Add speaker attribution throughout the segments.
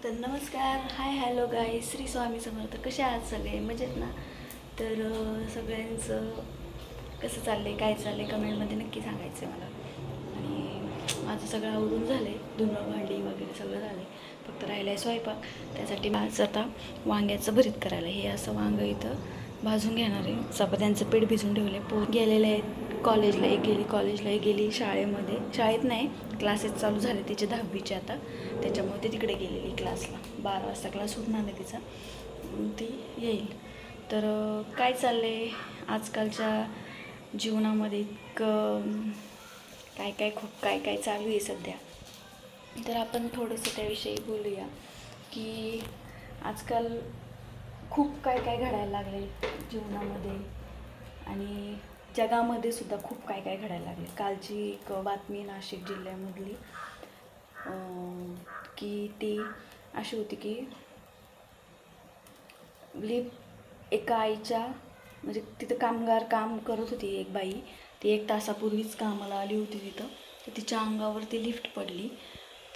Speaker 1: तर नमस्कार, हाय, हॅलो गाय, श्री स्वामी समर्थ. कसे आहात सगळे? मजेत ना? तर सगळ्यांचं कसं चाललं आहे, काय चाललं आहे, कमेंटमध्ये नक्की सांगायचं आहे मला. आणि माझं सगळं आवरून झालं आहे, धुणं भांडी वगैरे सगळं झालं आहे, फक्त राहिलं आहे स्वयंपाक. त्यासाठी आज आता वांग्याचं भरीत करायला हे असं वांगं इथं भाजून घेणार आहे. चपात्यांचं पीठ भिजून ठेवले. गेलेले आहेत कॉलेजला, एक गेली कॉलेजला, एक गेली शाळेत नाही, क्लासेस चालू झाले तिचे 10वीचे आता, त्याच्यामुळे ती तिकडे गेलेली क्लासला. 12 वाजता क्लास सुटणार आहे तिचा, ती येईल. तर काय चाललं आहे आजकालच्या जीवनामध्ये, इतकं खूप काय चालू आहे सध्या. तर आपण थोडंसं त्याविषयी बोलूया की आजकाल खूप काय घडायला लागले जीवनामध्ये आणि जगामध्ये सुद्धा खूप काय घडायला लागले. कालची एक बातमी नाशिक जिल्ह्यामधली की ती अशी होती की एका आईच्या म्हणजे तिथं कामगार काम करत होती एक बाई, ती 1 तासापूर्वीच कामाला आली होती तिथं. तर तिच्या अंगावरती लिफ्ट पडली.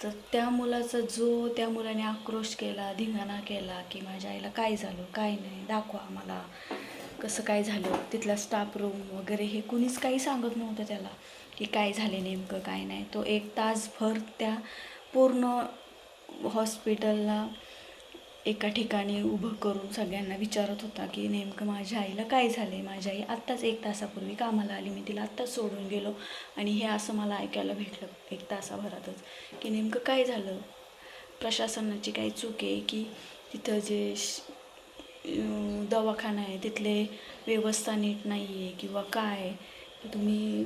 Speaker 1: तर त्या मुलाने आक्रोश केला, धिंगाणा केला की माझ्या आईला काय झालं, काय नाही, दाखवा आम्हाला कसं काय झालं. तिथला स्टाफ रूम वगैरे हे कुणीच काही सांगत नव्हतं त्याला की काय झाले नेमकं काय नाही. तो 1 तासभर त्या पूर्ण हॉस्पिटलला एका ठिकाणी उभं करून सगळ्यांना विचारत होता की नेमकं माझ्या आईला काय झाले. माझी आई आत्ताच 1 तासापूर्वी कामाला आली, मी तिला आत्ताच सोडून गेलो आणि हे असं मला ऐकायला भेटलं 1 तासाभरातच की नेमकं काय झालं. प्रशासनाची काही चूक आहे की तिथं जे दवाखाना आहे तिथले व्यवस्था नीट नाही आहे किंवा काय, तुम्ही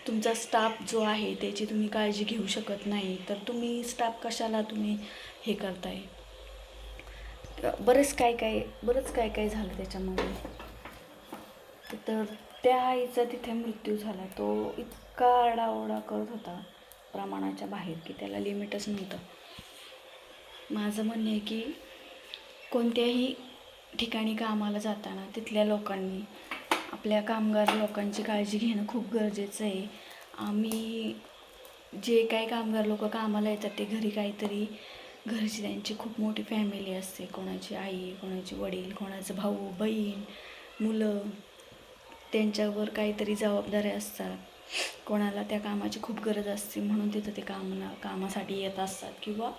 Speaker 1: तुमचा स्टाफ जो आहे त्याची तुम्ही काळजी घेऊ शकत नाही, तर तुम्ही स्टाफ कशाला तुम्ही हे करताय. बरंच काय झालं त्याच्यामध्ये. तर त्या आईचा तिथे मृत्यू झाला. तो इतका आरडाओरडा करत होता प्रमाणाच्या बाहेर की त्याला लिमिटच नव्हतं. माझं म्हणणं आहे की कोणत्याही ठिकाणी कामाला जाताना तिथल्या लोकांनी, आपल्या कामगार लोकांची काळजी घेणं खूप गरजेचं आहे. आम्ही जे काही कामगार लोक कामाला येतात ते घरची त्यांची खूप मोठी फॅमिली असते. कोणाची आई, कोणाचे वडील, कोणाचं भाऊ बहीण, मुलं, त्यांच्यावर काहीतरी जबाबदाऱ्या असतात. कोणाला त्या कामाची खूप गरज असते म्हणून तिथं ते कामासाठी येत असतात. किंवा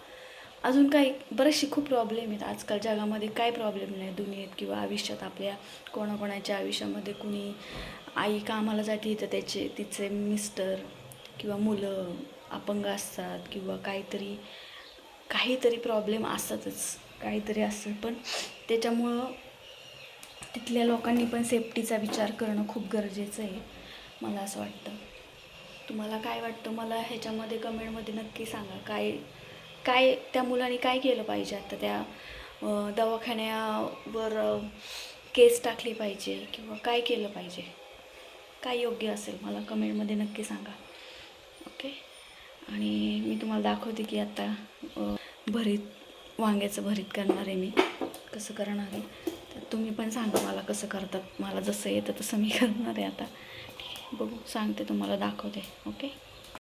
Speaker 1: अजून काही बरेचसे खूप प्रॉब्लेम आहेत आजकाल जगामध्ये. काय प्रॉब्लेम नाही दुनियेत किंवा आयुष्यात आपल्या कोणाकोणाच्या आयुष्यामध्ये. कुणी आई कामाला जाते तर तिचे मिस्टर किंवा मुलं अपंग असतात किंवा काहीतरी प्रॉब्लेम असतातच, काहीतरी असतं. पण त्याच्यामुळं तिथल्या लोकांनी पण सेफ्टीचा विचार करणं खूप गरजेचं आहे मला असं वाटतं. तुम्हाला काय वाटतं मला ह्याच्यामध्ये कमेंटमध्ये नक्की सांगा. काय त्या मुलाने काय केलं पाहिजे. आता त्या दवाखान्यावर केस टाकली पाहिजे किंवा काय केलं पाहिजे, काय योग्य असेल मला कमेंटमध्ये नक्की सांगा. ओके. आणि मी तुम्हाला दाखवते की आता वांग्याचं भरीत करणार आहे मी. कसं करणार आहे तर तुम्ही पण सांगा मला कसं करतात. मला जसं येतं तसं मी करणार आहे आता. बघू, सांगते तुम्हाला, दाखवते. ओके.